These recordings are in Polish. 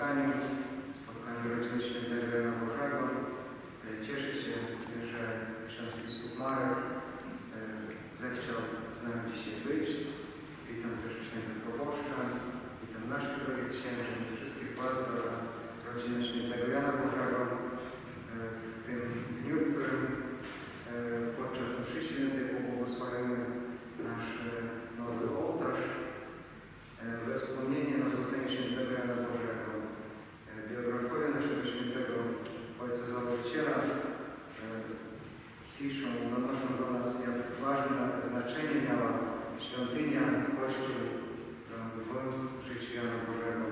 spotkaniu rodziny świętego Jana Bożego. Cieszę się, że ksiądz biskup Marek zechciał z nami dzisiaj być. Witam też księdza proboszcza, witam naszych drogich księży, wszystkich was do rodziny świętego Jana Bożego w tym dniu, w którym podczas mszy świętej pobłogosławimy nasz nowy ołtarz we wspomnienie Narodzenia świętego Jana Bożego. Biografowie naszego świętego ojca założyciela piszą, donoszą do nas, jak ważne znaczenie miała świątynia, Kościół w życiu Jana Bożego,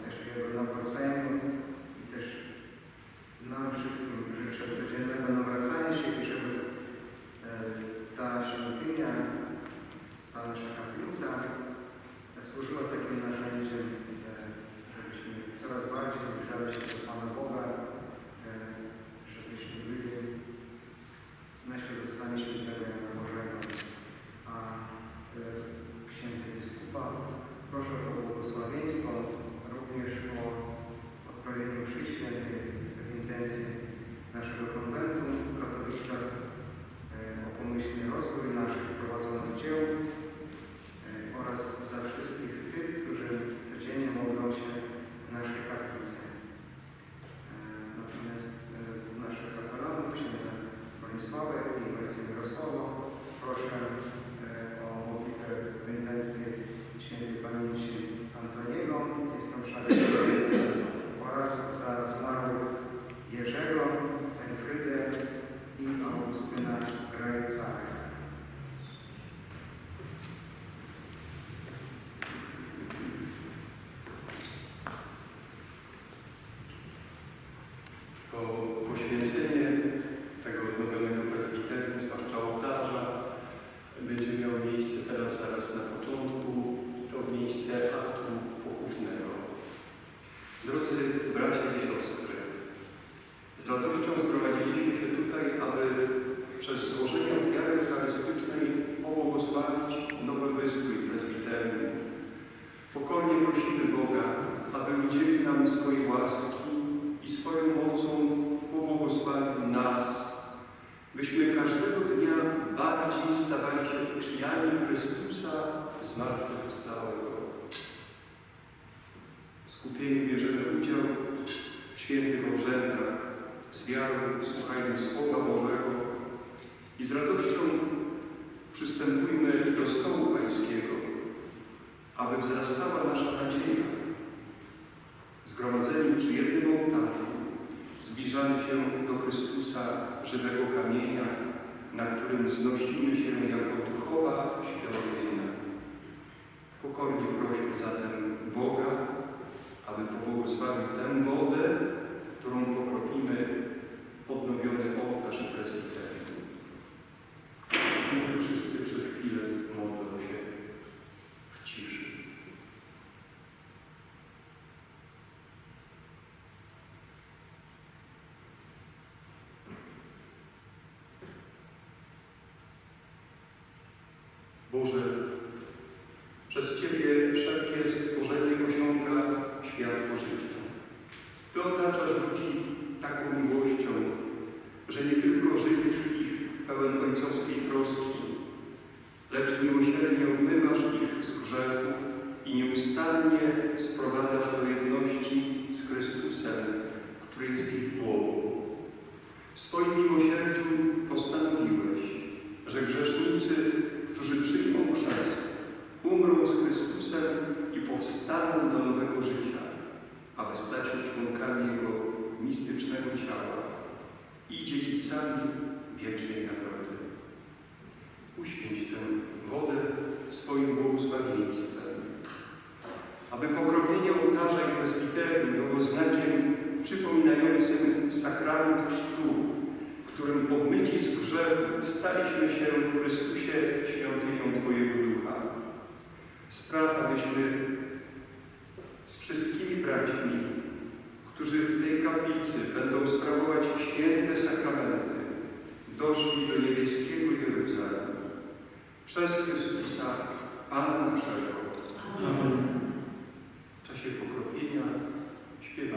też w jego nawróceniu i też nam wszystkim życzę codziennego nawracania się i żeby ta świątynia, ta nasza kaplica służyła takim narzędziem, żebyśmy coraz bardziej zbliżali się do Pana Boga, żebyśmy byli naśladowcami świętego Jana Bożego. A księdza biskupa proszę o błogosławieństwo, również o odprawienie mszy świętej w intencji naszego konwentu w Katowicach, o pomyślny rozwój naszych prowadzonych dzieł oraz za wszystkich tych, którzy codziennie modlą się w naszej kaplicy. Natomiast naszych kapelanów, księdza Bronisława i ojca Mirosława, proszę o modlitwę w intencji świętej pamięci Antoniego, jest to msza oraz za zmarłych Jerzego, Elfrydę i Augustyna Grajcary. To poświęcenie tego odnowionego prezbiterium, zwłaszcza ołtarza, będzie miało miejsce teraz, zaraz na początku, to miejsce aktu pochównego. Drodzy bracia i siostry, z radością zgromadziliśmy się tutaj, aby przez złożenie ofiary eucharystycznej pobłogosławić nowy wystrój prezbiterium. Pokornie prosimy Boga, aby udzielił nam swojej łaski i swoją mocą pobłogosławił nas, byśmy każdego dnia bardziej stawali się uczniami Chrystusa zmartwychwstałego. W skupieniu bierzemy udział w świętych obrzędach, z wiarą słuchajmy Słowa Bożego i z radością przystępujmy do stołu Pańskiego, aby wzrastała nasza nadzieja. Zgromadzeni przy jednym ołtarzu zbliżamy się do Chrystusa, żywego kamienia, na którym wznosimy się jako duchowa świątynia. Pokornie prośmy zatem Boga, aby pobłogosławił tę wodę, którą pokropimy odnowiony ołtarz prezbiterium. Niech wszyscy przez chwilę modlą się w ciszy. Boże, przez Ciebie wszelkie stworzenie osiąga światło życia. Ty otaczasz ludzi taką miłością, że nie tylko żywisz ich pełen ojcowskiej troski, lecz miłosiernie obmywasz ich z grzechów i nieustannie sprowadzasz do jedności z Chrystusem, który jest ich głową. W swoim miłosierdziu postanowiłeś, że grzesznicy, którzy przyjmą chrzest, umrą z Chrystusem i powstaną do nowego życia, aby stać się członkami Jego mistycznego ciała i dziedzicami wiecznej nagrody. Uświęć tę wodę swoim błogosławieństwem, aby pokropienie ołtarza i prezbiterium było znakiem przypominającym sakrament chrztu, w którym obmyci z grzechu staliśmy się w Chrystusie świątynią Twojego Ducha. Spraw, abyśmy z wszystkimi braćmi, którzy w tej kaplicy będą sprawować święte sakramenty, doszli do niebieskiego Jeruzalem. Przez Chrystusa, Pana naszego. Amen. W czasie pokropienia śpiewamy.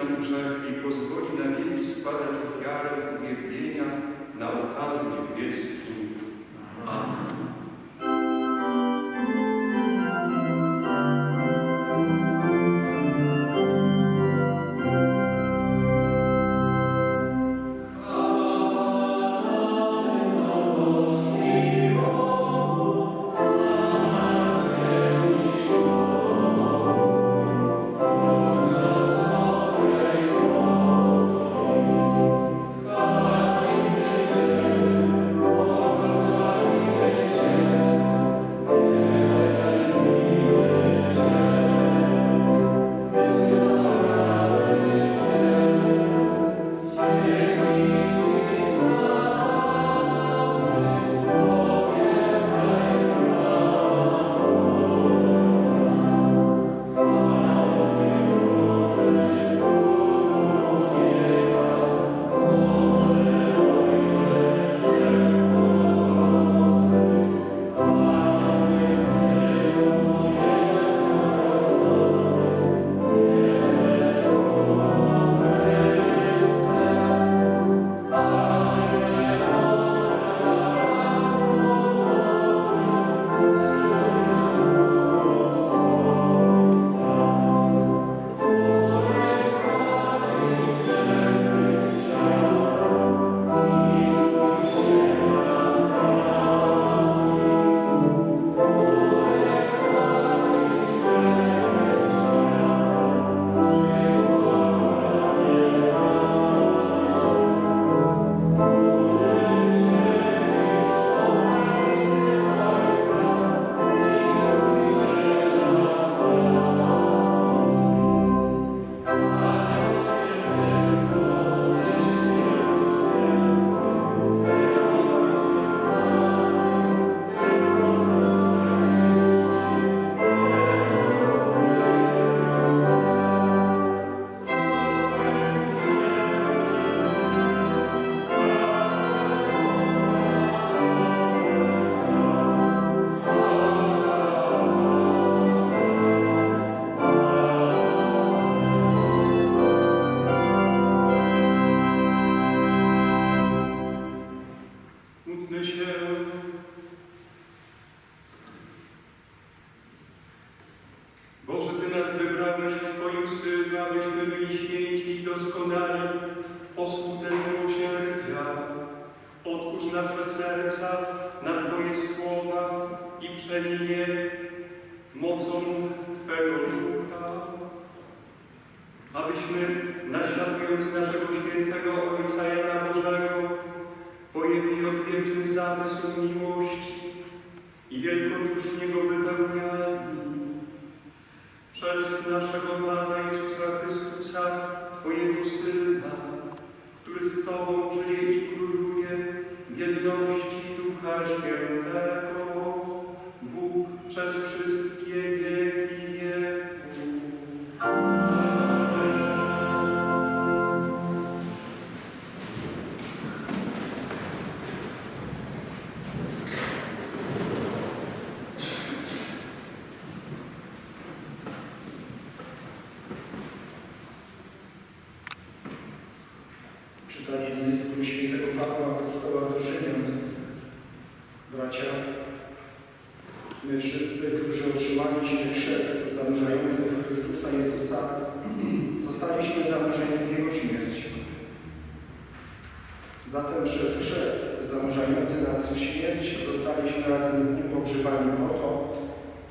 nam grzech i pozwoli na wieki składać ofiarę uwielbienia na ołtarzu niebieskim. Amen. Boże, Ty nas wybrałeś w Twoim Synu, abyśmy byli święci i doskonali w posłudze miłosierdzia. Otwórz nasze serca na Twoje słowa i przemij je mocą Twego Ducha, abyśmy, naśladując naszego świętego Ojca Jana Bożego, pojęli odwieczny zamysł miłości i wielkodusznie go wypełniali. Przez naszego Pana Jezusa Chrystusa, Twojego Syna, który z Tobą żyje i króluje w jedności Ducha Świętego, Bóg przez wszystkie wieki wieków. Czytanie z listu świętego Pawła Apostoła do Rzymian. Bracia, my wszyscy, którzy otrzymaliśmy chrzest zanurzający w Chrystusa Jezusa, zostaliśmy zanurzeni w Jego śmierć. Zatem przez chrzest zanurzający nas w śmierć zostaliśmy razem z Nim pogrzebani po to,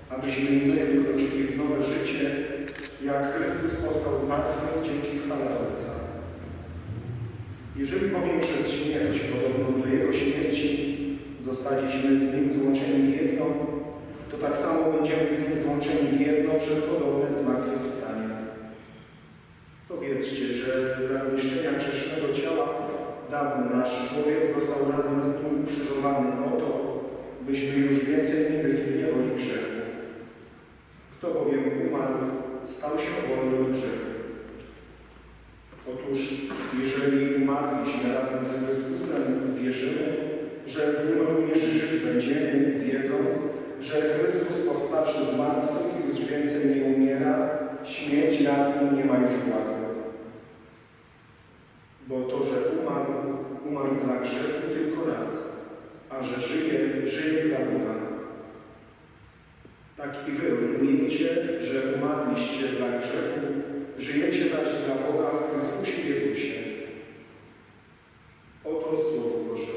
abyśmy i my wkroczyli w nowe życie, jak Chrystus powstał z martwych dzięki chwale Ojca. Jeżeli bowiem przez śmierć, podobną do Jego śmierci, zostaliśmy z Nim złączeni w jedno, to tak samo będziemy z Nim złączeni w jedno przez podobne zmartwychwstanie. Powiedzcie, że dla zniszczenia grzesznego ciała dawny nasz człowiek został razem z Nim ukrzyżowany po to, byśmy już więcej nie byli w niewoli grzechu. Kto bowiem umarł, stał się wolny od grzechu. Otóż, jeżeli umarliśmy razem z Chrystusem, wierzymy, że z Nim również żyć będziemy, wiedząc, że Chrystus powstawszy z martwych już więcej nie umiera, śmierć nad Nim nie ma już władzy. a że żyje dla Boga. Tak i wy rozumiejcie, że umarliście dla grzechu, żyjecie zaś dla Boga w Chrystusie Jezusie. Oto Słowo Boże.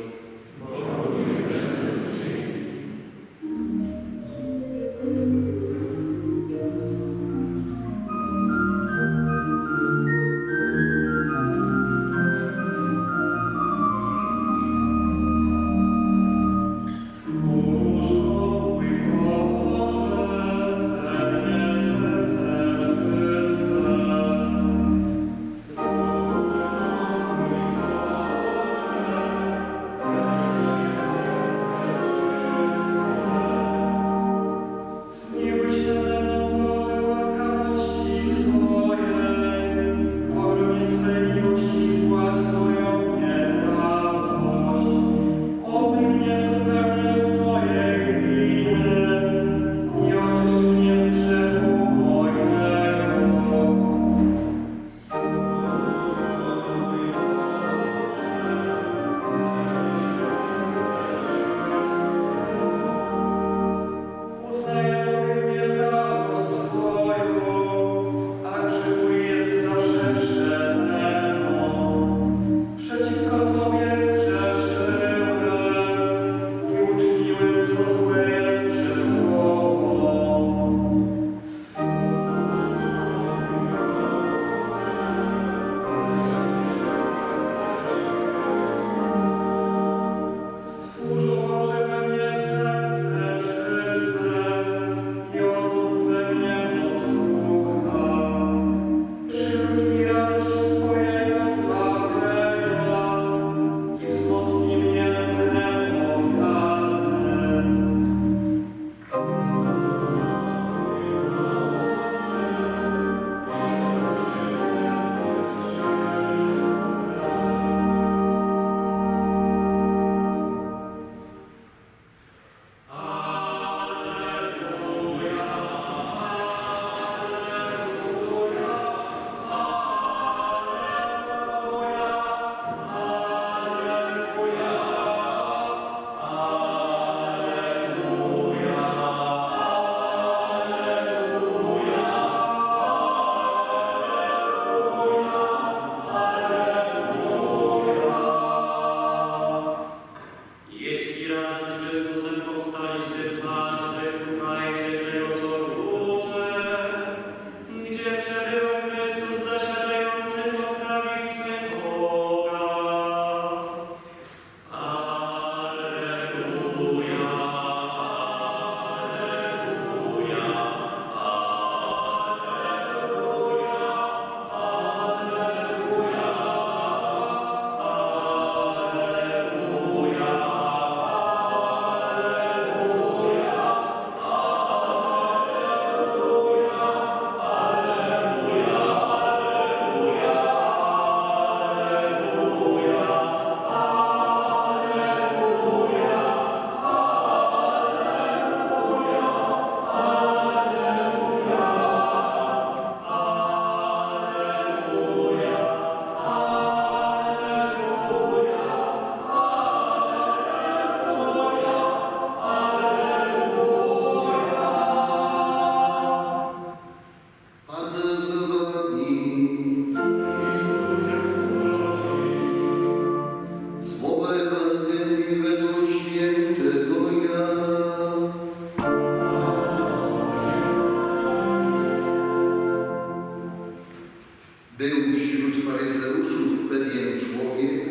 Był wśród faryzeuszów pewien człowiek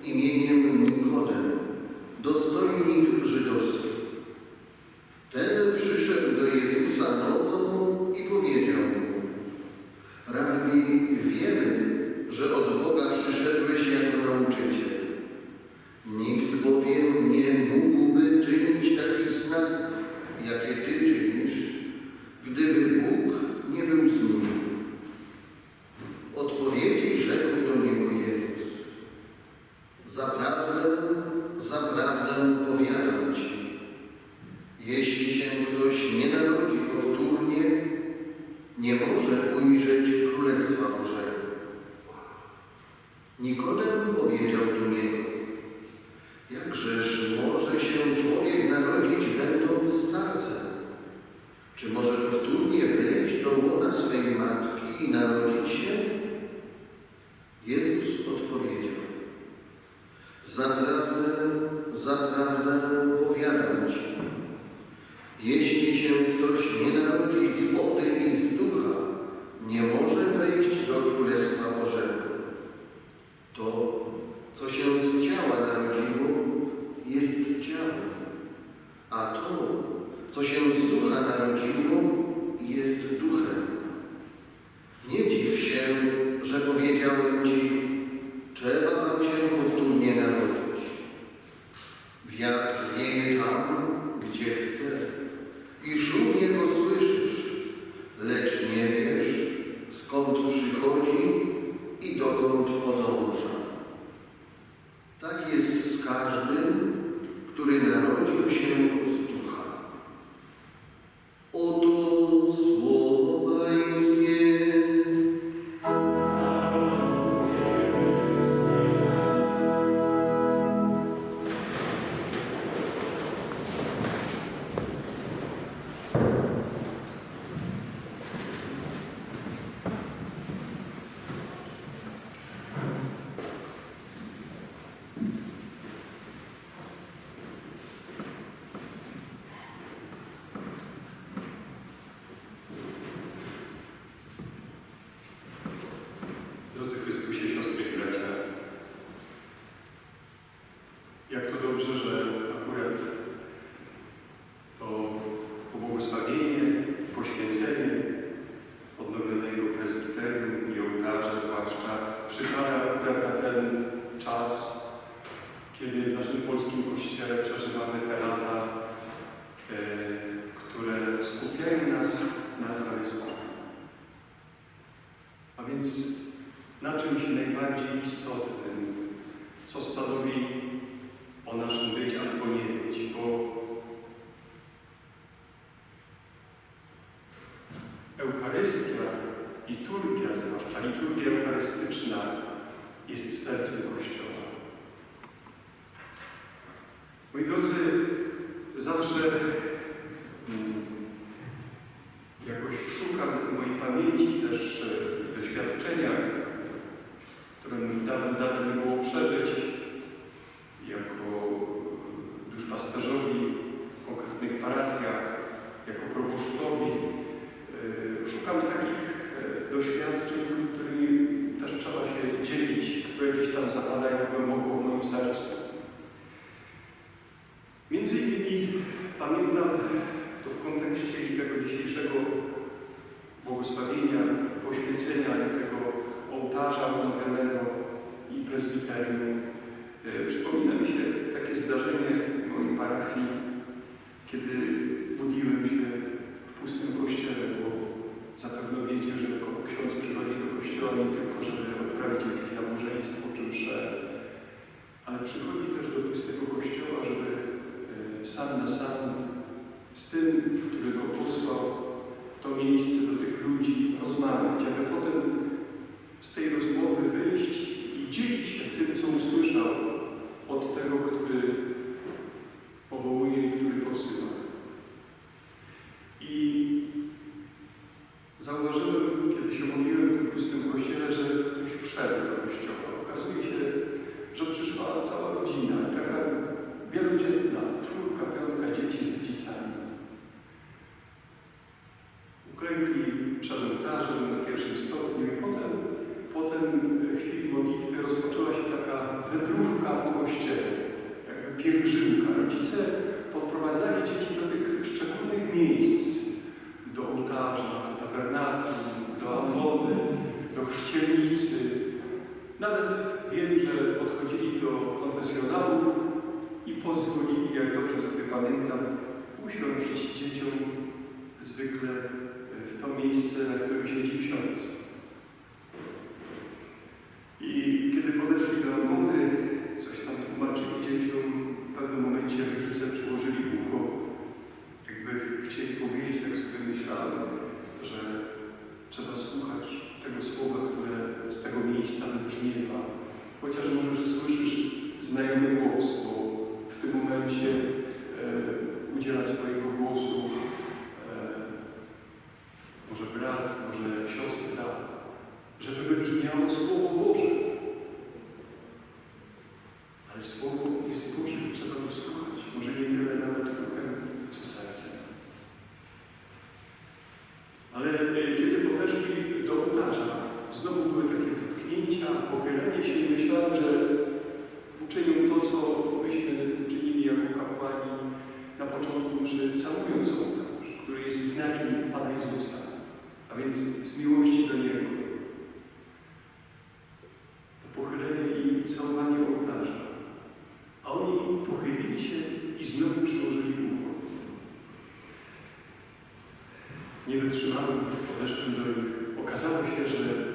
imieniem Nikodem, dostojnik żydowski. Ten przyszedł do Jezusa nocą i powiedział mu: Rabbi, wiemy, że od Boga przyszedłeś jako nauczyciel. Nikt bowiem nie mógłby czynić takich znaków, jakie Ty czynisz, gdyby Bóg nie był z nim. W odpowiedzi rzekł do niego Jezus: Zaprawdę, zaprawdę powiadam Ci, jeśli się ktoś nie narodzi powtórnie, nie może ujrzeć Królestwa Bożego. Nikodem powiedział do niego: Jakżeż może i narodzić się? Jezus odpowiedział: Zaprawdę, zaprawdę powiadam ci, jeśli się ktoś nie narodzi z wody i z ducha, nie może wejść do Królestwa Bożego. To, co się z ciała narodziło, jest ciałem, a to, co się z ducha narodziło, jest duchem. Nie dziw się, że powiedziałem ci, trzeba wam się powtórnie narodzić. Wiatr wieje tam, gdzie chce i szum jego słyszysz, lecz nie wiesz, skąd przychodzi i dokąd podąża. Tak jest z każdym, który narodził się z ducha. Oto słowo Pańskie. Drodzy Chrystusie, siostry i bracia, jak to dobrze, że akurat to pobłogosławienie, poświęcenie odnowionego prezbiterium i ołtarza zwłaszcza przypada akurat na ten czas, kiedy w naszym polskim Kościele przeżywamy te lata, które skupiają nas na Eucharystii. A więc na czymś najbardziej istotnym, co stanowi o naszym być albo nie być, bo Eucharystia, liturgia, zwłaszcza liturgia eucharystyczna, jest sercem Kościoła. Moi drodzy, zawsze jakoś szukam w mojej pamięci też doświadczenia, które mi dane mi było przeżyć jako duszpasterzowi w konkretnych parafiach, jako proboszczowi. Szukam takich doświadczeń, którymi też trzeba się dzielić, które gdzieś tam zapadają głęboko w moim sercu. Między innymi pamiętam to w kontekście i tego dzisiejszego błogosławienia, poświęcenia tego ołtarza odnowionego i prezbiterium. Przypomina mi się takie zdarzenie w mojej parafii, kiedy modliłem się w pustym kościele, bo zapewne wiecie, że ksiądz przychodzi do kościoła nie tylko, żeby odprawić jakieś nabożeństwo czy mszę, ale przychodzi też do pustego kościoła, żeby sam na sam z tym, który go posłał w to miejsce, do tych ludzi rozmawiać, aby potem z tej rozmowy wyjść i dzielić się tym, co usłyszał od tego, który powołuje i który posyła. I zauważyłem, kiedy się modliłem w tym pustym kościele, że ktoś wszedł do kościoła. Okazuje się, że przyszła cała rodzina, taka wielodzietna, 4, 5 dzieci z rodzicami. Uklękli przed ołtarzem na pierwszym stopniu i potem w chwili modlitwy rozpoczęła się taka wędrówka po kościele, jakby pielgrzymka. Rodzice podprowadzali dzieci do tych szczególnych miejsc, do ołtarza, do tabernakulum, do ambony, do chrzcielnicy. Nawet wiem, że podchodzili do konfesjonałów i pozwolili, jak dobrze sobie pamiętam, usiąść dzieciom zwykle w to miejsce, na którym siedzi ksiądz. I kiedy podeszli do ambony, coś tam tłumaczyli dzieciom, w pewnym momencie rodzice przyłożyli ucho, jakby chcieli powiedzieć, tak sobie myślałem, że trzeba słuchać tego słowa, które z tego miejsca wybrzmiewa. Chociaż może słyszysz znajomy głos, bo w tym momencie udziela swojego głosu może brat, może siostra, żeby wybrzmiało Słowo Boże. Ale Słowo jest Boże, trzeba go słuchać. Może nie tyle nawet uchem, co sercem. Ale kiedy podeszli do ołtarza, znowu były takie dotknięcia, pochylenie się i myślałem, że uczynią to, co myśmy czynili jako kapłani na początku mszy, całując ołtarz, który jest znakiem Pana Jezusa, a więc z miłości do Niego. To pochylenie i całowanie ołtarza. A oni pochylili się i znowu przyłożyli ucho. Nie wytrzymałem, podeszłem do nich. Okazało się, że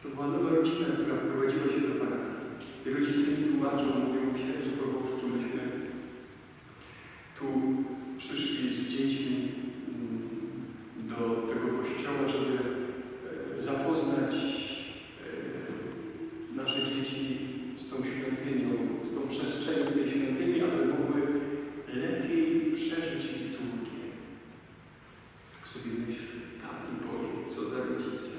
to była nowa rodzina, która wprowadziła się do parafii. I rodzice mi tłumaczą, mówią, księże proboszczu, myśmy tu przyszli z dziećmi do tego kościoła, żeby zapoznać nasze dzieci z tą świątynią, z tą przestrzenią tej świątyni, aby mogły lepiej przeżyć liturgię. Tak sobie myślę, Panie Boże, co za rodzice.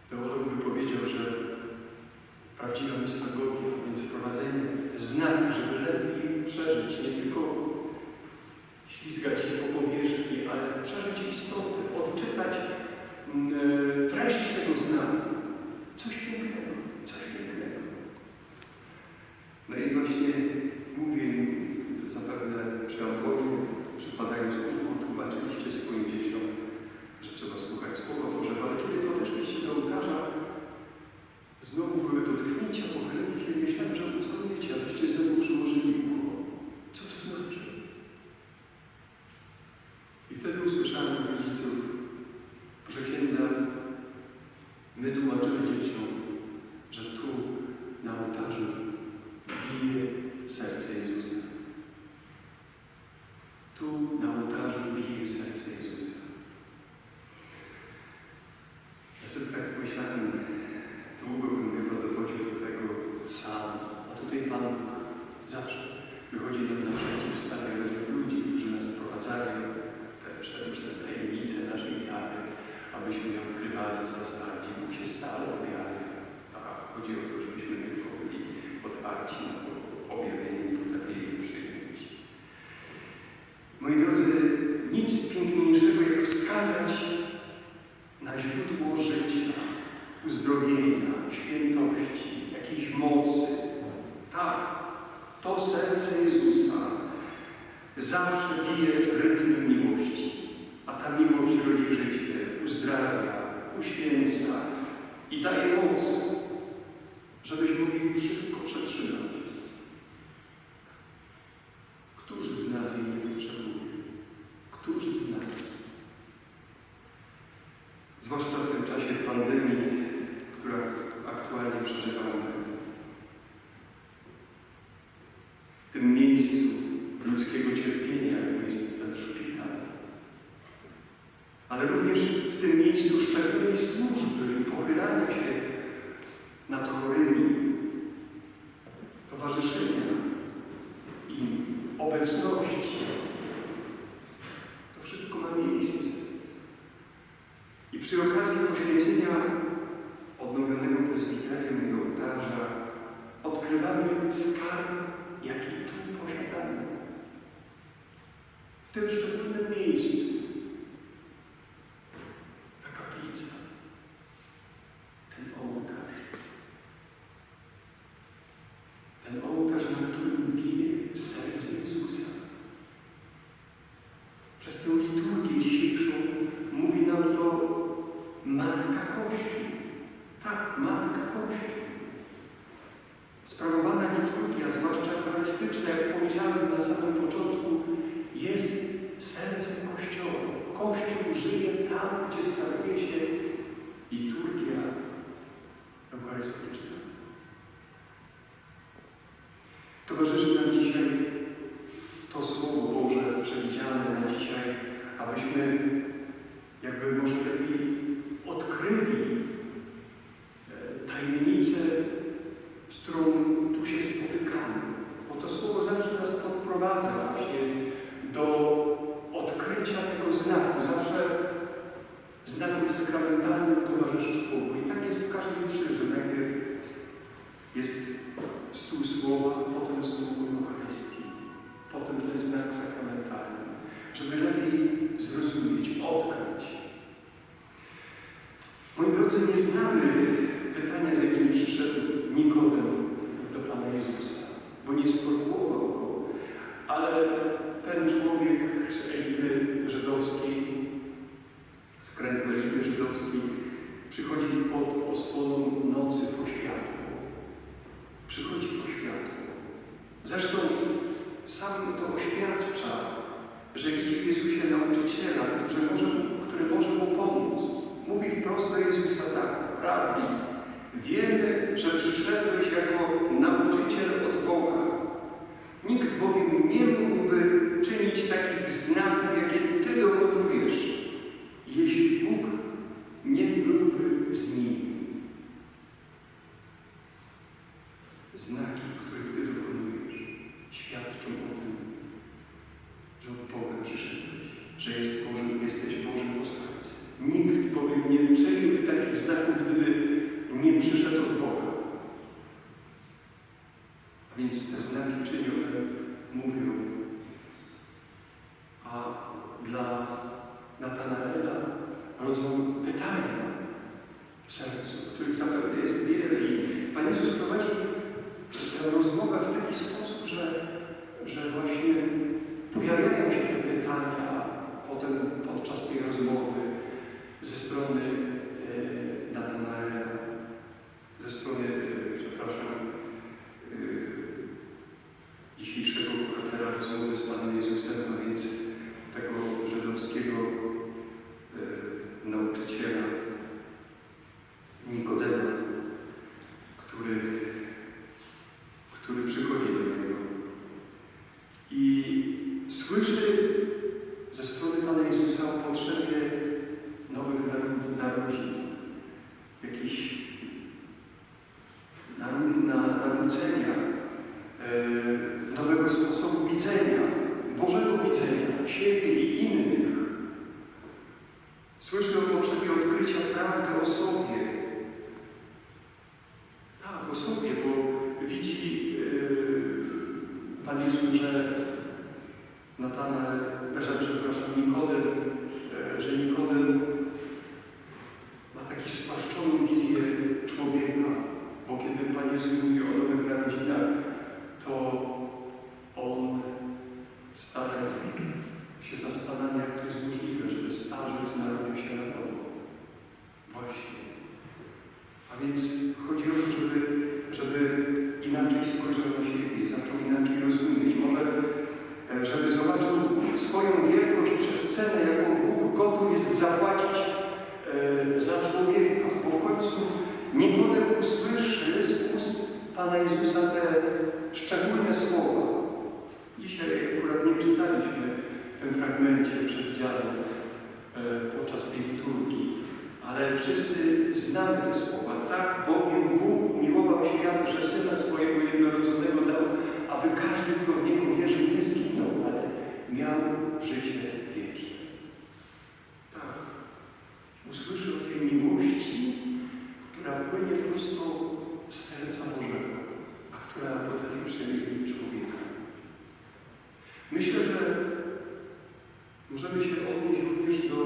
Teolog by powiedział, że prawdziwa mistagogia, więc wprowadzenie znaki, żeby lepiej przeżyć, nie tylko ślizgać się po powierzchni, ale przeżyć istotę, odczytać treść tego znaku. Coś pięknego, coś pięknego. No i właśnie mówię im zapewne przy amfonie, przypadając uchu, tłumaczyliście swoim dzieciom, że trzeba słuchać Słowa Bożego, ale kiedy podeszliście do ołtarza, znowu były dotknięcia, pochylenie się i myślałem, że ucałujecie, abyście znowu przyłożyli ucho. Co to znaczy? I wtedy usłyszałem od rodziców, proszę księdza, my tłumaczymy dzieciom, że tu na ołtarzu bije serce Jezusa. Tu na ołtarzu bije serce Jezusa. Ja sobie tak myślałem, długo bym chyba dochodził do tego sam, a tutaj Pan Bóg zawsze wychodzi nam naprzeciw, stawia różnych ludzi, którzy nas wprowadzają te przeróżne tajemnice naszej wiary, abyśmy je odkrywali coraz bardziej. Bóg się stale objawia. Tak, chodzi o to, żebyśmy tylko byli otwarci na to objawienie i potrafili je przyjąć. Moi drodzy, nic piękniejszego jak wskazać na źródło życia, uzdrowienia, świętości, jakiejś mocy. Tak, to serce Jezusa zawsze bije rytmem miłości, a ta miłość rodzi życie, uzdrawia, uświęca i daje moc, żebyśmy mogli wszystko przetrzymać. Któż z nas jej nie potrzebuje? Któż z nas? Zwłaszcza w tym czasie pandemii, która aktualnie przeżywamy. W tym miejscu ludzkiego cierpienia, jakim jest ten szpital. Ale również w tym miejscu szczególnej służby i pochylania się nad chorymi, towarzyszenia i obecności. To wszystko ma miejsce. I przy okazji poświęcenia odnowionego prezbiterium i ołtarza odkrywamy skarb, jaki tu posiadamy. W tym szczególnym miejscu. Ta kaplica. Ten ołtarz. Ten ołtarz, na którym bije serce Jezusa. Przez tę liturgię dzisiejszą mówi nam to Matka Kościół. Tak, Matka Kościół. Sprawowana liturgia, zwłaszcza eucharystyczna, jak powiedziałem na samym początku, jest sercem Kościoła. Kościół żyje tam, gdzie sprawuje się liturgia eucharystyczna. Towarzyszy nam dzisiaj to Słowo Boże przewidziane na dzisiaj, abyśmy jakby może lepiej odkryli tajemnicę, z którą tu się spotykamy. Bo to Słowo zawsze nas podprowadza właśnie do odkrycia znaku. Zawsze znakom sakramentalnym towarzyszy spokój. I tak jest w każdej mszy, że najpierw jest stół słowa, potem stół Eucharystii, potem ten znak sakramentalny, żeby lepiej zrozumieć, odkryć. Moi drodzy, nie znamy pytania, z jakim przyszedł Nikodem do Pana Jezusa, bo nie sformułował go, ale ten człowiek z elity żydowskiej, z kręgu elity żydowskiej, przychodzi pod osłoną nocy po światło. Przychodzi po światło. Zresztą sam to oświadcza, że widzi w Jezusie nauczyciela, który może mu pomóc. Mówi wprost do Jezusa tak: Rabbi, wiemy, że przyszedłeś jako nauczyciel od Boga. Nikt bowiem nie mógłby czynić takich znaków, jakie Ty dokonujesz, jeśli Bóg nie byłby z nim. Znaki, których Ty dokonujesz, świadczą o tym, że od Boga przyszedłeś, że jesteś Bożym posłańcem. Nikt bowiem nie czyniłby takich znaków, gdyby nie przyszedł od Boga. A więc te znaki czynione mówią. A dla Natanaela rodzą pytania w sercu, których zapewne jest wiele. I Pan Jezus prowadzi tę rozmowę w taki sposób, że właśnie pojawiają się te pytania potem podczas tej rozmowy ze strony Natanaela, ze strony, dzisiejszego bohatera rozmowy z Panem Jezusem, a więc tego żydowskiego nauczyciela Nikodema, który przychodzi do niego i słyszy ze strony Pana Jezusa o potrzebie nowych narodzin, jakichś nawrócenia, nowego sposobu widzenia, Bożego widzenia siebie i innych. Słyszy o potrzebie odkrycia prawdy o sobie. Tak, o sobie, bo widzi Pan Jezus, że Nikodem ma taką spłaszczoną wizję człowieka, bo kiedy Pan Jezus mówi o nowych narodzinach, to on stara się zastanawia, jak to jest możliwe, żeby starzec narodził się na nowo. Właśnie. A więc chodzi o to, żeby inaczej spojrzał na siebie, zaczął inaczej rozumieć. Może żeby zobaczył swoją wielkość przez cenę, jaką Bóg gotów jest zapłacić za człowieka. Bo w końcu Nikodem usłyszy z ust Pana Jezusa te szczególne słowa. Dzisiaj akurat nie czytaliśmy w tym fragmencie przeddziale podczas tej liturgii, ale wszyscy znamy te słowa. Tak bowiem Bóg umiłował świat, że Syna swojego jednorodzonego dał, aby każdy, kto w Niego wierzy, nie zginął, ale miał życie wieczne. Tak. Usłyszy o tej miłości, która płynie prosto z serca Bożego, a która potrafi przemienić człowieka. Myślę, że możemy się odnieść również do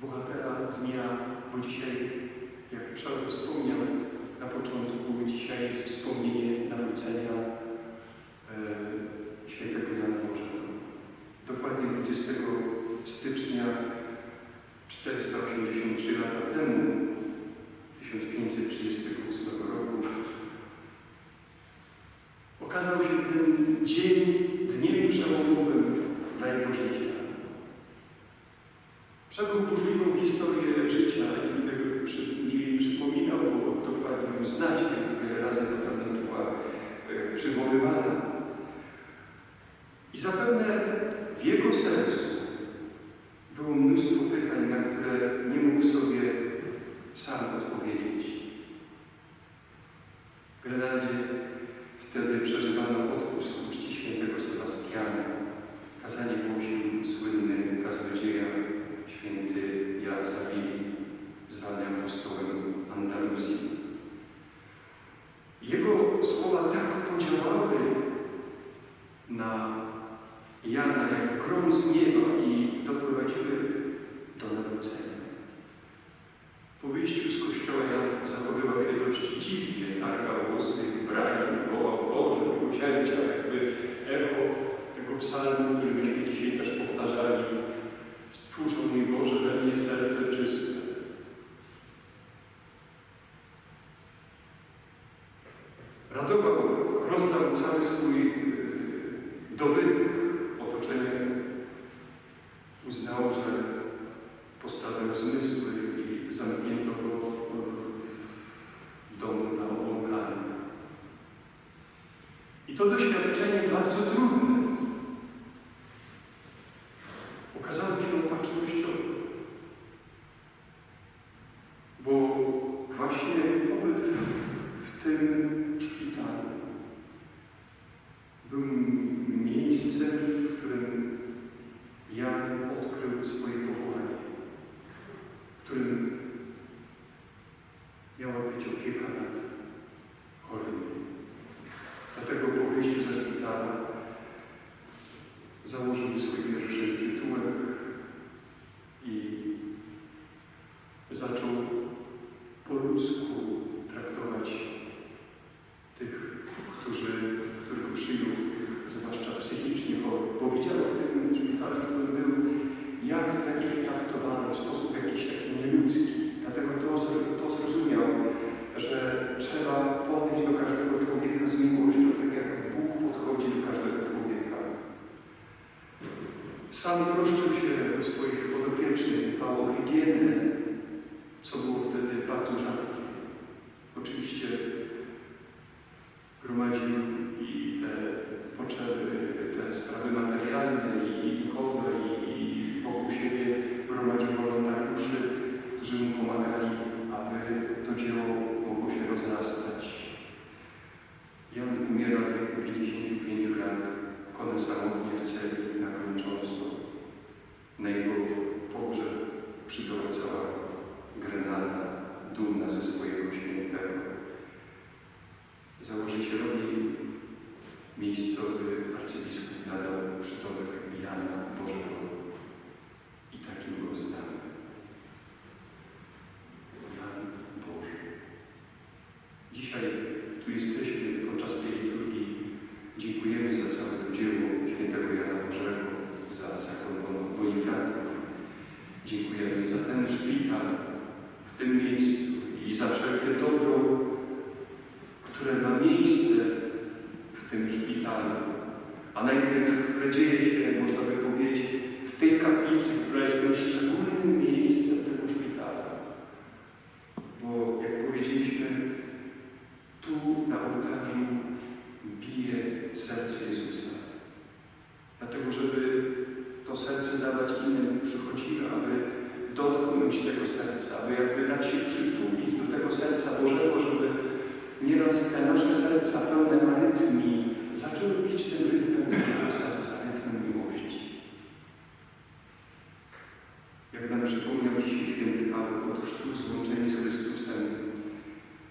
bohatera z dnia, bo dzisiaj, jak Przełom wspomniał na początku, dzisiaj jest wspomnienie nawrócenia świętego Jana Bożego. Dokładnie 20 stycznia 483 lata temu, 1538 roku, okazał się ten dzień dniem przełomowym dla jego życia. Przebył burzliwą historię życia i przypominał, bo dokładnie ją znacie, wiele razy zapewne była przywoływana. I zapewne w jego sercu było mnóstwo pytań, na które nie mógł sobie sam odpowiedzieć. W Grenadzie wtedy przeżywano odpust uczci świętego Sebastiana. Kazanie głosił spotkania jak grom z nieba i doprowadziły do nawrócenia. Po wyjściu z kościoła Jan zachowywał się dość dziwnie, targał włosy, branił, wołał Boże, miłosierdzia, jakby echo tego psalmu, który myśmy dzisiaj też powtarzali. Stwórz, o mój Boże, we mnie serce czyste. Radował, rozdał cały swój dobytek. Otoczenie uznało, że postawił zmysły i zamknięto go w domu dla obłąkanych. I to doświadczenie bardzo trudne okazało się opatrznościowe, bo właśnie pobyt w tym szpitalu był miejscem, w którym Jan odkrył swoje powołanie, w którym miała być opieka nad chorymi. Dlatego po wyjściu ze szpitala założył swój pierwszy przytułek i zaczął po ludzku traktować tych, których przyjął, zwłaszcza psychicznie chorych, bo widział w tym szpitalu, w którym był, jak ich traktowano w sposób jakiś taki nieludzki. Dlatego to zrozumiał, że trzeba podejść do każdego człowieka z miłością, tak jak Bóg podchodzi do każdego człowieka. Sam troszczył się o swoich podopiecznych, dbał o higienę, co było wtedy bardzo rzadkie. Oczywiście gromadził i te potrzeby, te sprawy materialne i duchowe i wokół siebie gromadził wolontariuszy, którzy mu pomagali, aby to dzieło mogło się rozrastać. Jan umiera w wieku 55 lat, konę samotnie w celi na Kończąsło. Na jego pogrzeb przybyła cała Grenada, dumna ze swojego świętego. Założycielowi miejscowy arcybiskup nadał przydomek Jana Bożego i takim go znamy. Jan Boży. Dzisiaj tu jesteśmy podczas tej liturgii. Dziękujemy za całe to dzieło świętego Jana Bożego, za zakon Bonifratów. Dziękujemy za ten szpital w tym miejscu i za wszelkie dobro, które ma miejsce w tym szpitalu, a najpierw, które dzieje się, można by powiedzieć, w tej kaplicy, która jest tym szczególnym miejscem tego szpitala. Bo, jak powiedzieliśmy, tu na ołtarzu bije serce Jezusa. Dlatego, żeby to serce dawać innym, przychodzimy, aby dotknąć tego serca, aby jakby dać się przytulić do tego serca Bożego, żeby nieraz te nasze serca pełne arytmii zaczęły bić tym rytmem naszego serca, rytmem miłości. Jak nam przypomniał dzisiaj święty Paweł, otóż tu złączeni z Chrystusem,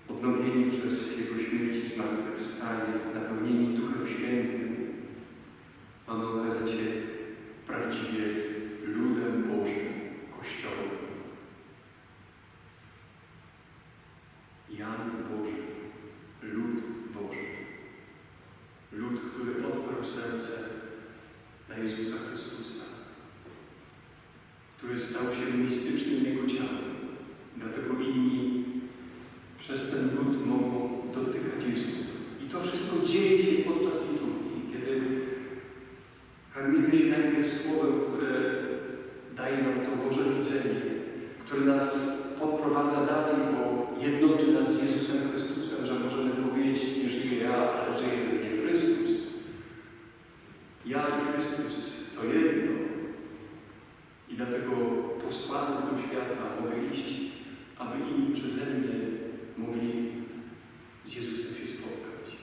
odnowieni przez Jego śmierć i zmartwychwstanie, napełnieni Duchem Świętym, mamy okazać się prawdziwie ludem Bożym, Kościołem. Jan Boży, lud Boży. Lud, który otwarł serce na Jezusa Chrystusa, który stał się mistycznym Jego ciałem. Dlatego inni przez ten lud mogą dotykać Jezusa. I to wszystko dzieje się podczas liturgii, kiedy karmimy się najpierw Słowem, które daje nam to Boże widzenie, które nas podprowadza dalej, bo jednoczy nas z Jezusem Chrystusem, że możemy powiedzieć, nie żyję ja, ale żyje we mnie Chrystus. Ja i Chrystus to jedno. I dlatego posłany do świata mogę iść, aby inni przeze mnie mogli z Jezusem się spotkać.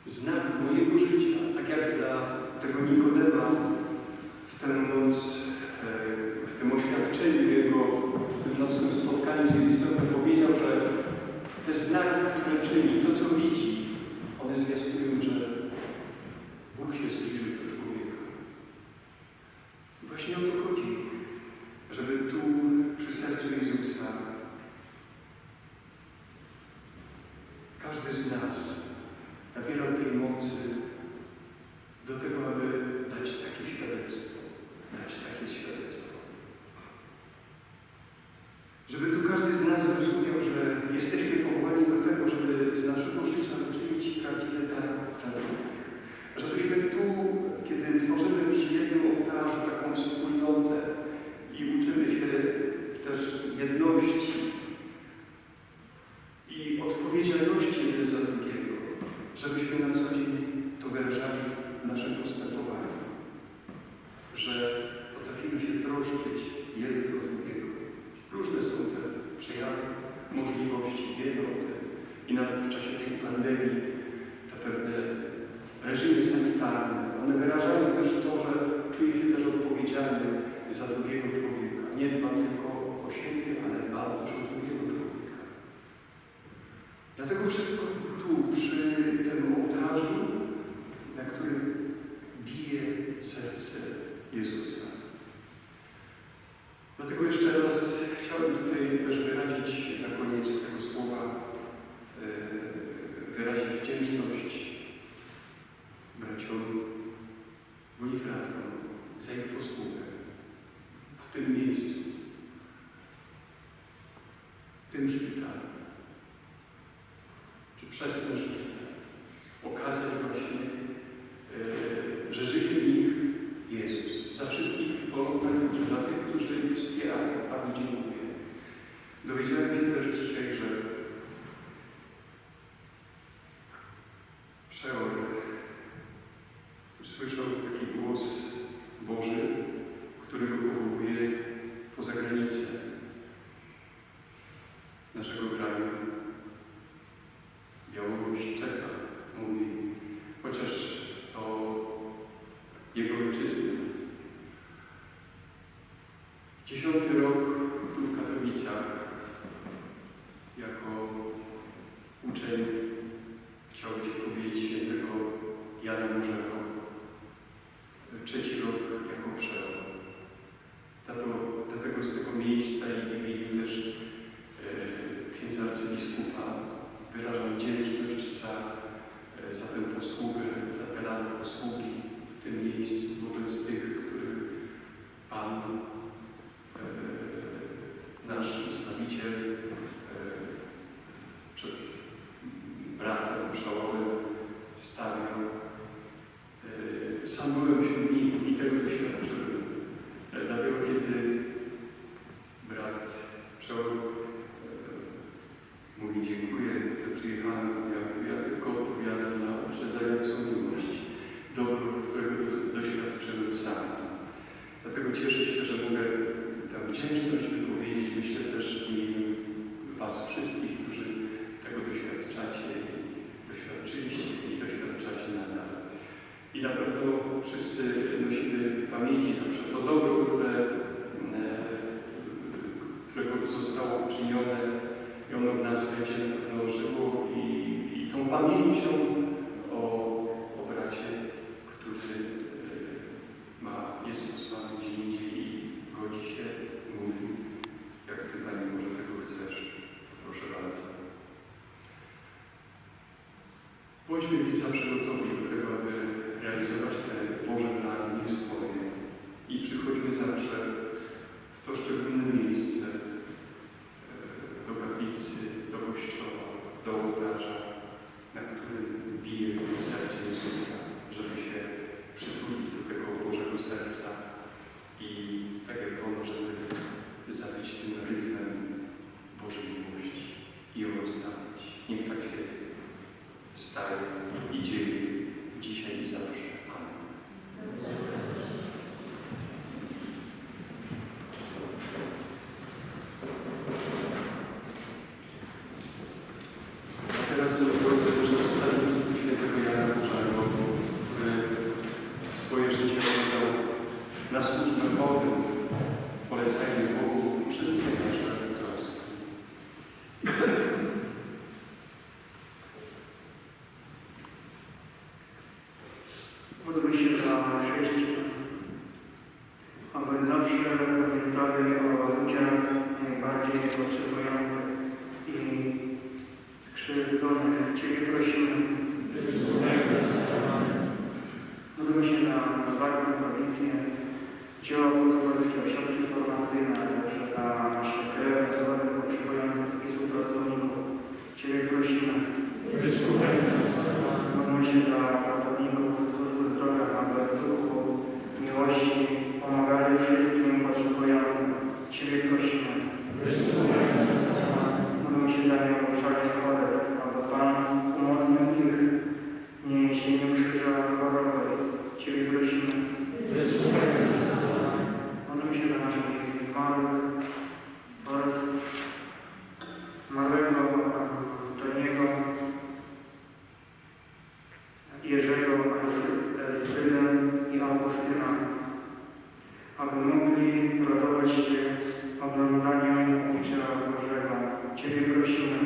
Znak mojego życia, tak jak dla tego Nikodema że potrafimy się troszczyć jeden o drugiego. Różne są te przejawy, możliwości, wiemy o tym. I nawet w czasie tej pandemii te pewne reżimy sanitarne, one wyrażają też to, że czuję się też odpowiedzialny za drugiego człowieka. Nie dbam tylko o siebie, ale dbam też o drugiego człowieka. Dlatego wszystko tu, przy tym ołtarzu, na którym bije serce Jezusa. Dlatego jeszcze raz chciałem tutaj też wyrazić na koniec tego słowa, wyrazić wdzięczność braciom Bonifratom za ich posługę w tym miejscu, w tym szpitalu, czy przez ten szpital. Okazać właśnie, że żyje w nich Jezus. Za wszystkich wolontariuszy, za tych, którzy ich wspierają. Panu dziękuję. Dowiedziałem się też dzisiaj, że przeor usłyszał taki głos Boży, który go powołuje poza granicę naszego kraju. Białoruś czeka, mówi, chociaż to jego ojczyzna. 10. rok tu w Katowicach jako uczeń, chciałby się powiedzieć, świętego Jana Bożego. 3. rok jako przełom. Dlatego z tego miejsca i w imieniu też księdza arcybiskupa wyrażam wdzięczność za tę posługę, za te lata posługi w tym miejscu wobec tych, których Pan, nasz Zbawiciel, przed bratem, przełomem stawiał. Sam byłem wśród nich i tego doświadczyłem. Dlatego kiedy brat przełom mówi dziękuję, że przyjechałem, ja tylko odpowiadam na uprzedzającą miłość, dobro, którego doświadczyłem sam. Dlatego cieszę się, że mogę tę wdzięczność wypowiedzieć, myślę też w imieniu Was wszystkich, którzy tego doświadczacie i doświadczyliście i doświadczacie nadal. I na pewno wszyscy nosimy w pamięci zawsze to dobro, którego zostało uczynione i ono w nas będzie na pewno żyło i tą pamięcią o bracie, który jest posłany gdzie indziej i godzi się, mówi, jak Ty, Panie Boże, tego chcesz, to proszę bardzo. Bądźmy więc zawsze gotowi do tego, aby realizować te Boże plany nieswoje i przychodźmy zawsze w to szczególne miejsce, do kaplicy, do kościoła, do ołtarza, na którym bije serce Jezusa, żeby się przytulić do tego Bożego serca i tak jak On, żeby zabić tym rytmem Bożej miłości i ją rozdawać. Niech tak się staje i dzieje dzisiaj i zawsze. Amen. Teraz drodzy, że zostali bliscy świętego Jana Bożego, który swoje życie oddał na służbę chorym, polecajmy Bogu wszystkie nasze troski. Módlmy się za chrześcijan, aby zawsze pamiętali o ludziach najbardziej potrzebujących i krzywdzonych. Ciebie prosimy. Módlmy się za zakon, prowincję, dzieła apostolskie, ośrodki formacyjne, a także za naszych krewnych, potrzebujących i współpracowników. Ciebie prosimy. Módlmy się za pracowników służby zdrowia, aby w duchu miłości pomagali wszystkim potrzebującym. Ciebie prosimy. Módlmy się za nieuszczęśliwych chorych, aby Pan umocnił ich, nie się nie ukrzyżował choroby. Ciebie prosimy. Syna, aby mogli radować się oglądaniem oblicza Bożego. Ciebie prosimy.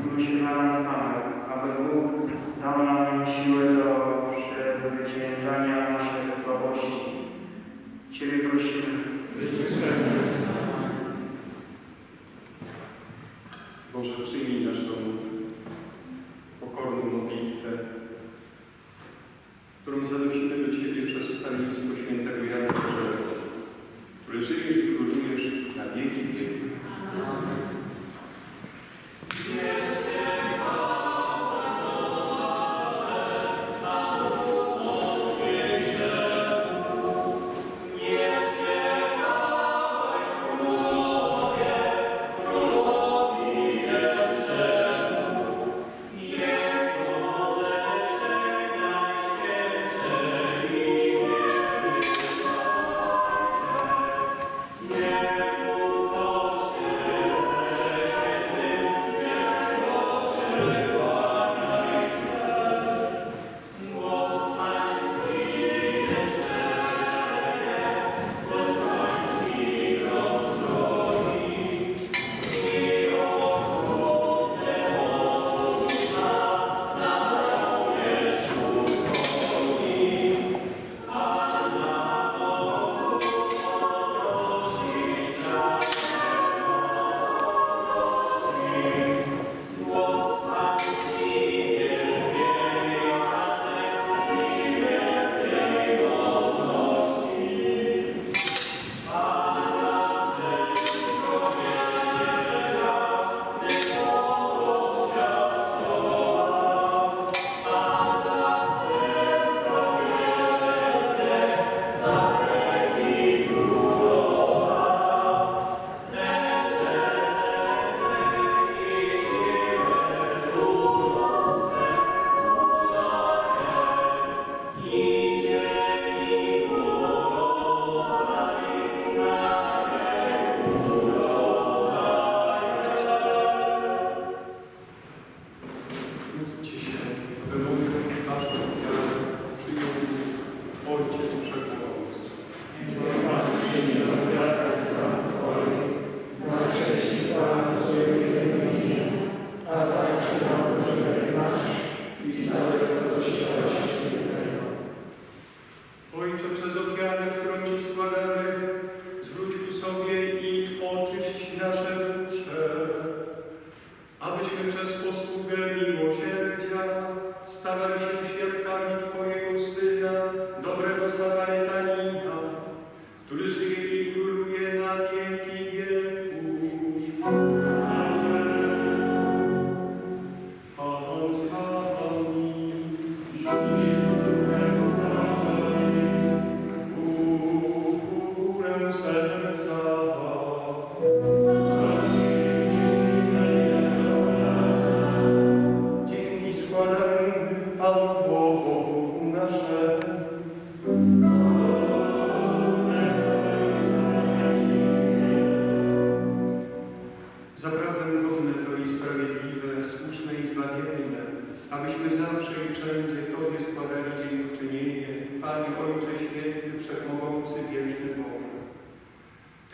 Módl się za nas samych, aby Bóg dał nam siłę do przezwyciężania naszej słabości. Ciebie prosimy. Boże, przyjmij naszą pokorną modlitwę, którą zanosimy do Ciebie przez wstawiennictwo świętego Jana Bożego, który żyjesz i królujesz na wieki wieków.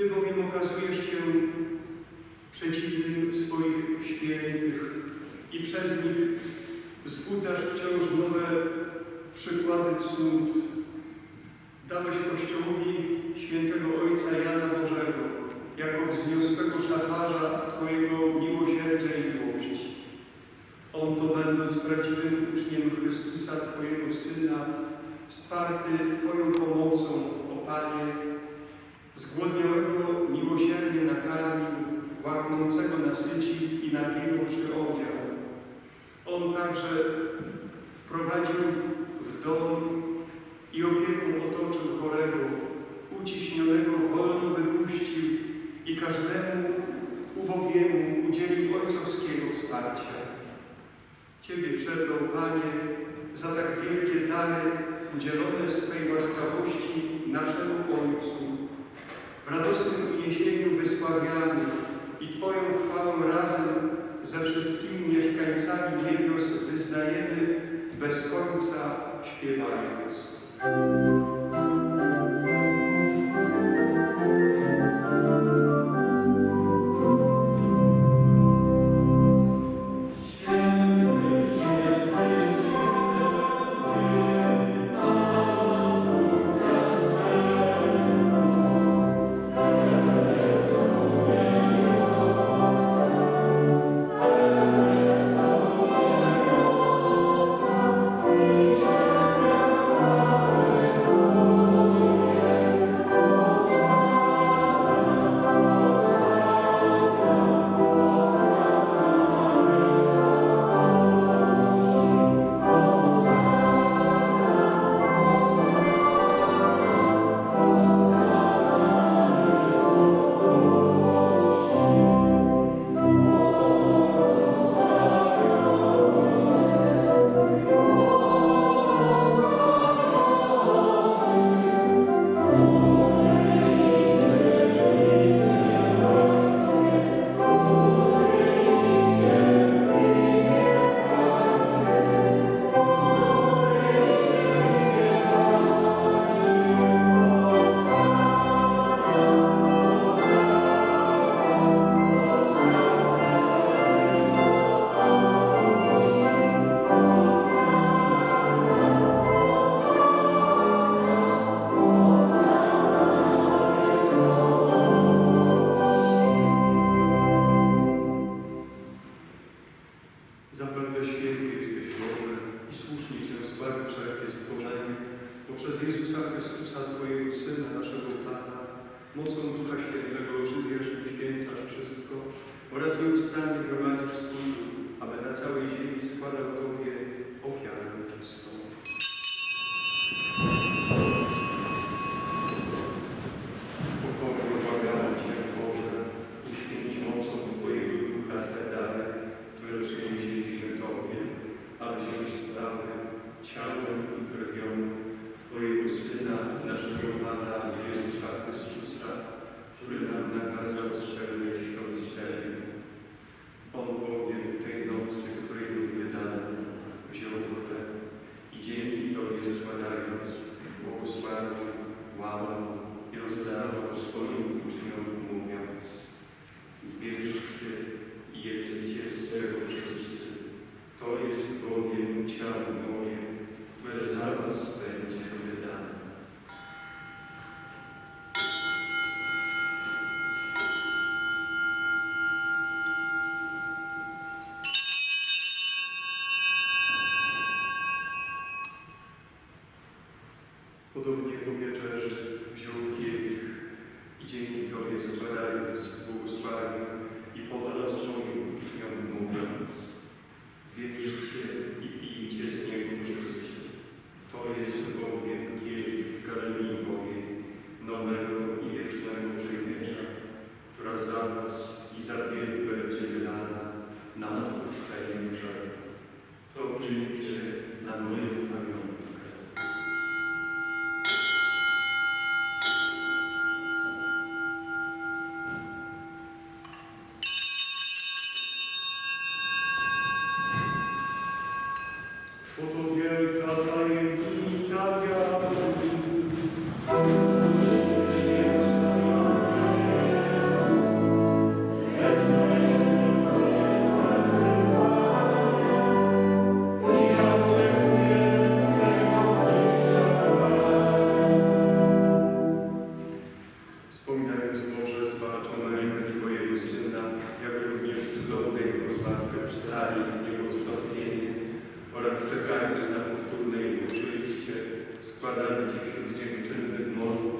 Ty bowiem okazujesz się przeciwnym swoich świętych i przez nich wzbudzasz wciąż nowe przykłady cud. Dałeś Kościołowi świętego Ojca Jana Bożego jako wzniosłego szafarza Twojego miłosierdzia i miłości. On to, będąc prawdziwym uczniem Chrystusa, Twojego Syna, wsparty Twoją pomocą, o Panie, zgłodniałego miłosiernie nakarmił, łaknącego nasyci i nagiego przyodział. On także wprowadził w dom i opieką otoczył chorego, uciśnionego wolno wypuścił i każdemu ubogiemu udzielił ojcowskiego wsparcia. Ciebie przeto, Panie, za tak wielkie dary udzielone z Twej łaskawości naszemu Ojcu, w radosnym uniesieniu wysławiamy i Twoją chwałę razem ze wszystkimi mieszkańcami niebios wyznajemy bez końca. śpiewając. Zaprawdę święty jesteś Boże i słusznie Cię sławi wszelkie stworzenie, poprzez Jezusa Chrystusa, Twojego Syna, naszego Pana, mocą Ducha Świętego ożywiasz i uświęcasz wszystko oraz nieustannie prowadzisz swój lud, aby na całej ziemi składał Tobie ofiarę czystą. Pokornie błagamy Cię, Boże, uświęć mocą Twojego Ducha te dary, które przynieśliśmy Tobie, abyśmy stały ciałem i krwią Twojego Syna, naszego Pana Jezusa Chrystusa, który nam nakazał spełniać to misterium. On bowiem tej nocy, której był wydany, wziął chleb i dzięki Tobie składając, błogosławił, łamał i rozdawał swoim uczniom, mówiąc: bierzcie i jedzcie z tego wszyscy. To jest bowiem ciało moje, które za was będzie wydane. Podobnie po wieczerzy wziął kielich i dzięki Tobie składając, błogosławił i podał swoim uczniom, mówiąc: bierzcie i pijcie z niego wszyscy. To jest bowiem kielich krwi mojej, nowego i wiecznego przymierza, która za was i za wielu będzie wydana na odpuszczenie grzechów. To czyńcie na moją pamiątkę. Oto wielka tajemnica wiary. Wspominając Boże zbawczą rękę Twojego Syna, jak również cudowne Jego zmartwychwstanie i Jego wstąpienie, oraz czekając na powtórne Jego przyjście, składamy Ci wśród dziękczynnych modlów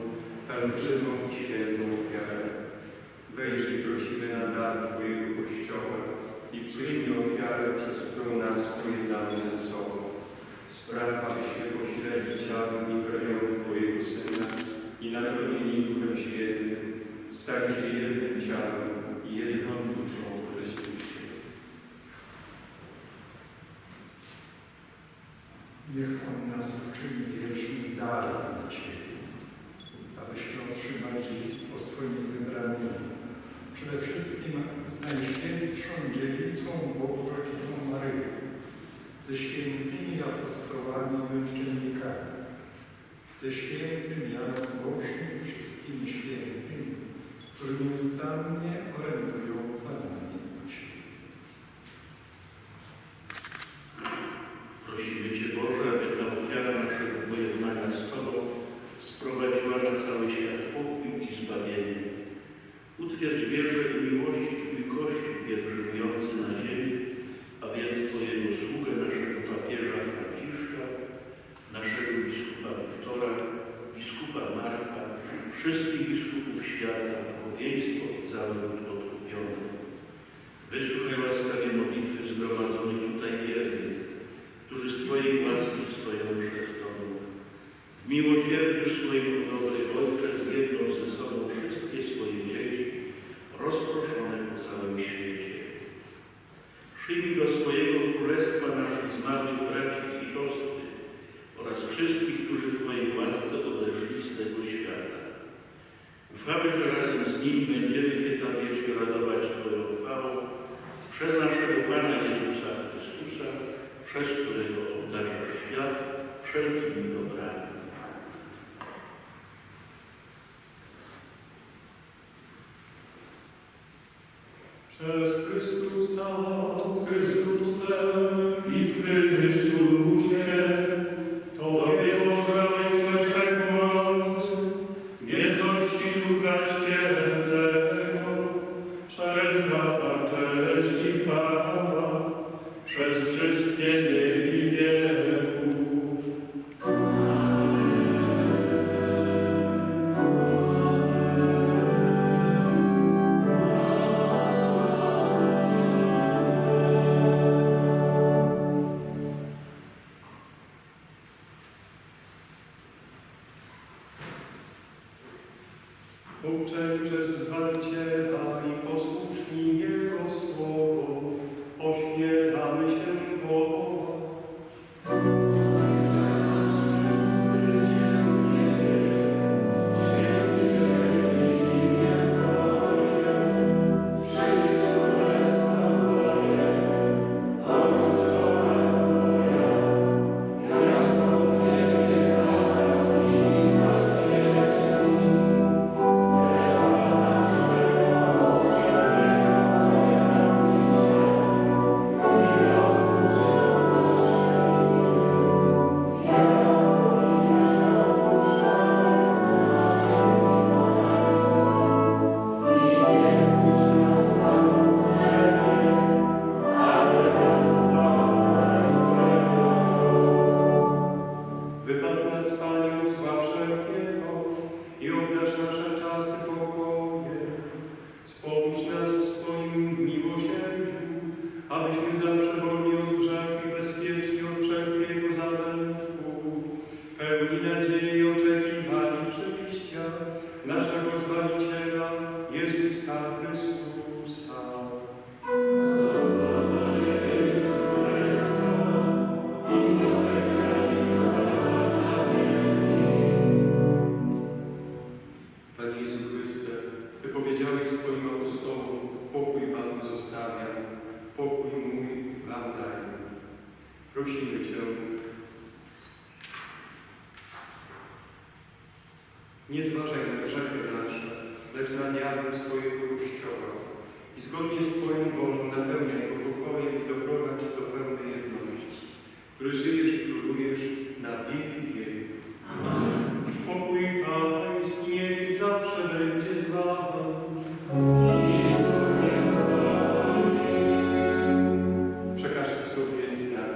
tę żywą i świętą ofiarę. Wejrzyj, prosimy, na dar Twojego Kościoła i przyjmij ofiarę, przez którą nas pojednamy ze sobą. Spraw, abyśmy pośredni ciałem i krwią Twojego Syna i napełnieni Duchem Świętym stali się jednym ciałem i jedną duszą w Chrystusie. Niech On nas uczyni wiecznym darem dla Ciebie, abyśmy otrzymali dziedzictwo swoimi wybranymi. Przede wszystkim z Najświętszą Dziewicą Bogorodzicą Maryją, ze świętymi apostołami mężczyznami, ze świętym Janem Bożym i wszystkimi świętymi, którzy nieustannie orędują za nami na świecie. Prosimy Cię, Boże, aby ta ofiara naszego pojednania z Tobą sprowadziła na cały świat pokój i zbawienie. Utwierdź wierze i miłości Twój Kościół pielgrzymujący na ziemi, a więc Twojego sługę, naszego papieża Franciszka, naszego biskupa Wiktora, biskupa Marka, wszystkich biskupów świata, duchowieństwo i cały lud odkupiony. Wysłuchaj łaskawie modlitwy zgromadzonych tutaj wiernych, którzy z Twojej łaski stoją przed Tobą. W miłosierdziu swoim, dobry Ojcze, zjednoc ze sobą wszystkie swoje dzieci, rozproszone po całym świecie. Przyjmij do swojego królestwa naszych zmarłych braci i siostry oraz wszystkich, którzy w Twojej łasce odeszli z tego świata. Ufamy, że razem z nimi będziemy się tam wiecznie radować Twoją chwałą przez naszego Pana Jezusa Chrystusa, przez którego obdarzasz świat wszelkimi dobrami. Przez Chrystusa, z Chrystusem i w Chrystusie, Tobie, Boże Ojcze Wszechmogący, w jedności Ducha Świętego, wszelka cześć i chwała przez wszystkie wieki wieków. Uczeni przez Zbawiciela i posłuszni Jego słowo, ośmielamy się wołać. Wybaw nas, Panie, od zła wszelkiego i obdarz nasze czasy pokojem. Wspomóż nas w swoim miłosierdziu, abyśmy zawsze wolni od grzechu i bezpieczni od wszelkiego zamętu, pełni nadziei oczekiwali przyjścia naszego Zbawiciela, Jezusa Chrystusa. Panie Jezu Chryste, Ty powiedziałeś swoim apostołom, pokój Wam zostawiam, pokój mój Wam daję. Prosimy Cię, nie zważaj na grzechy nasze, lecz na wiarę swojego Kościoła i zgodnie z Twoją wolą napełniaj go pokojem i doprowadź do pełnej jedności, który żyjesz i królujesz na wieki wieków. Amen. Pokój Pański niech zawsze będzie z Wami. Przekażcie sobie znak.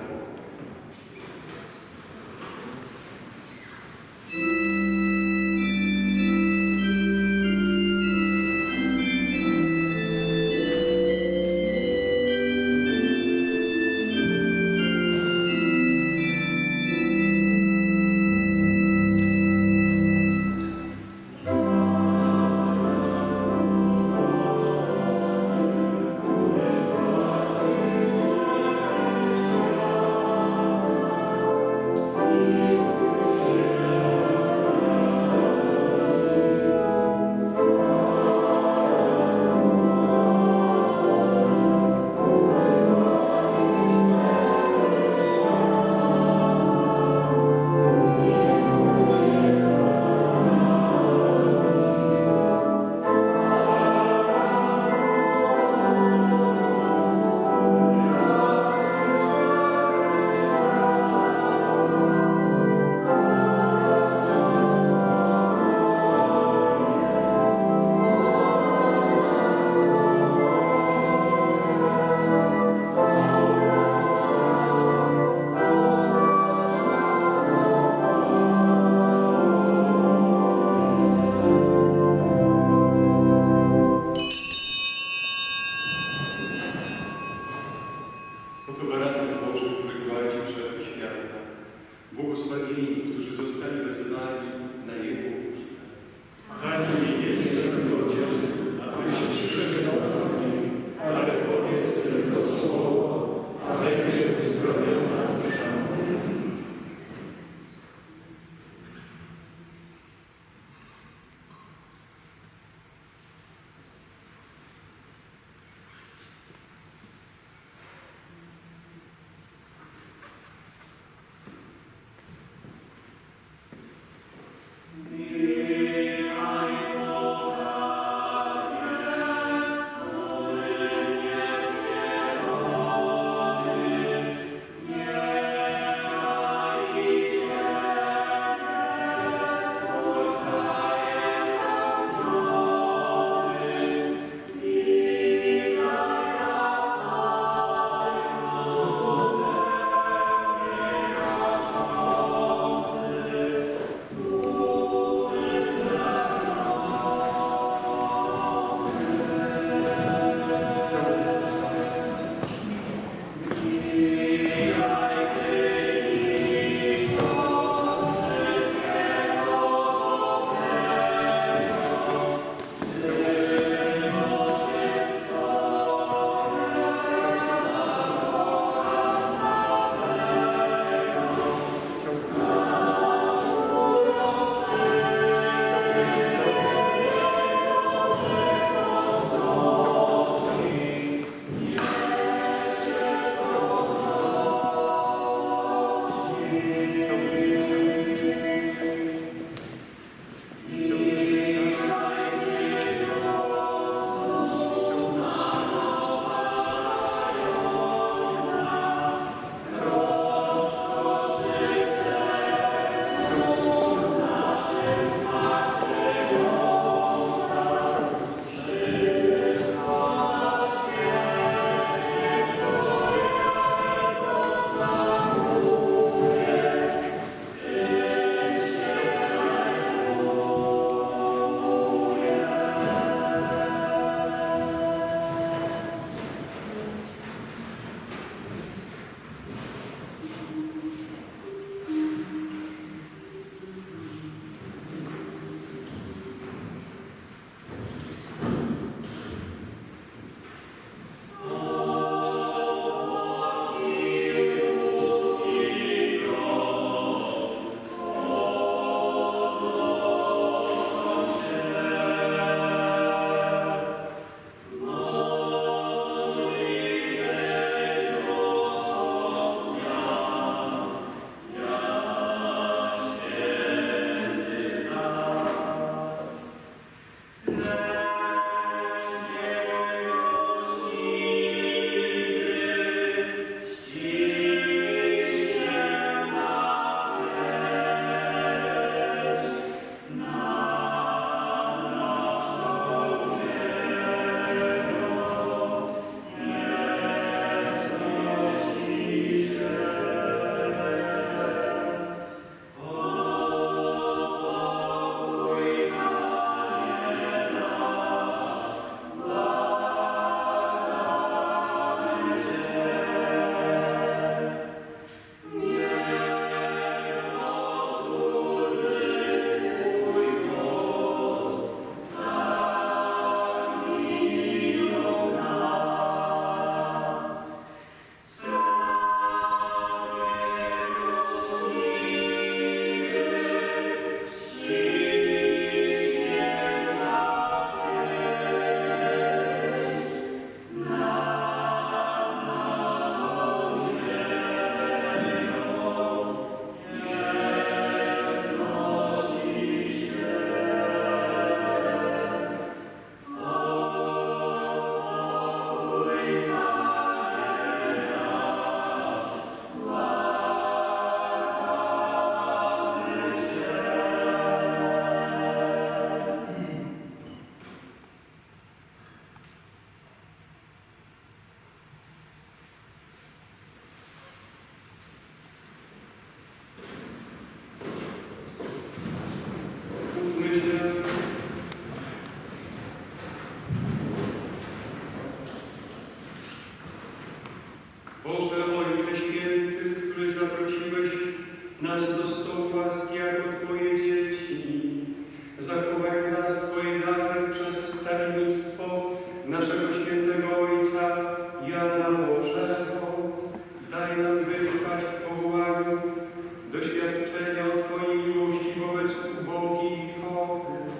ubogich i chorych.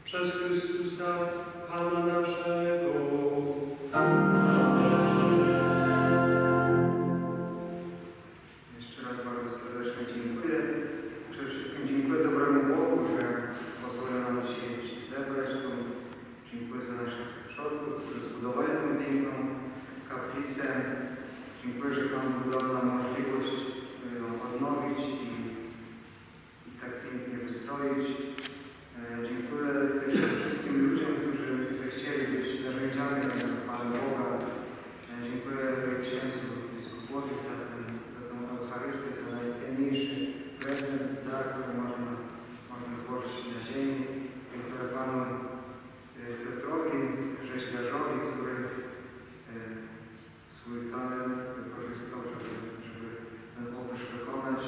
Przez Chrystusa Pana naszego. Jeszcze raz bardzo serdecznie dziękuję. Przede wszystkim dziękuję dobremu Bogu, że pozwolił nam dzisiaj się zebrać. Dziękuję za naszych przodków, którzy zbudowali tę piękną kaplicę. Dziękuję, że Pan dał nam możliwość ją odnowić i tak pięknie wystroić. Dziękuję też wszystkim ludziom, którzy zechcieli być narzędziami Pana Boga. Dziękuję księdzu biskupowi za tę Eucharystię, za najcenniejszy prezent, dar, który można złożyć na ziemi. Dziękuję Panu Piotrowi, rzeźbiarzowi, który swój talent wykorzystał, żeby ten obrząd wykonać.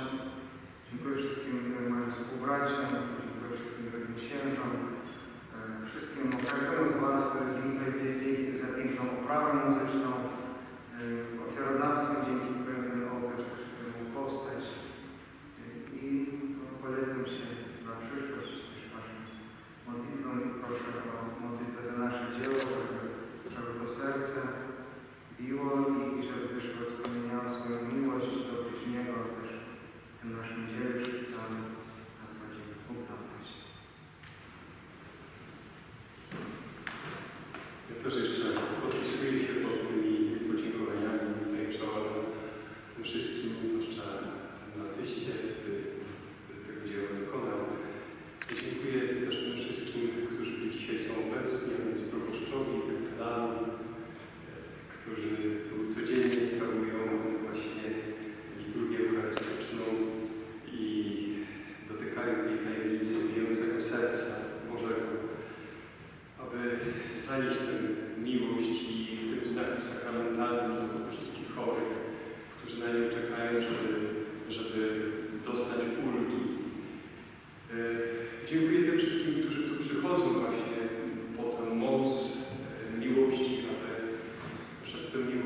Dziękuję wszystkim moim współbraciom, dziękuję wszystkim drogim księżom, wszystkim, każdemu z Was za piękną oprawę muzyczną, ofiarodawcom, dzięki którym ten ołtarz też mógł powstać. I polecam się na przyszłość też Waszą modlitwą i proszę o modlitwę za nasze dzieło, żeby to serce biło i żeby też rozpromieniało swoją miłość do bliźniego też w tym naszym dziele szpitalnym na co dzień. Bóg dać. Ja też jeszcze podpisuję się pod tymi podziękowaniami tutaj czołem tym wszystkim, zwłaszcza na artyście, który tego dzieła dokonał. I dziękuję też tym wszystkim, którzy tu dzisiaj są obecni, a więc proboszczowi, kapelani, którzy tu codziennie sprawują właśnie liturgię eucharystyczną i dotykają tej tajemnicy bijącego serca Bożego, aby zanieść tę miłość i w tym znaku sakramentalnym do wszystkich chorych, którzy na nią czekają, żeby doznać ulgi. Dziękuję tym wszystkim, którzy tu przychodzą właśnie po tę moc miłości, aby przez tę miłość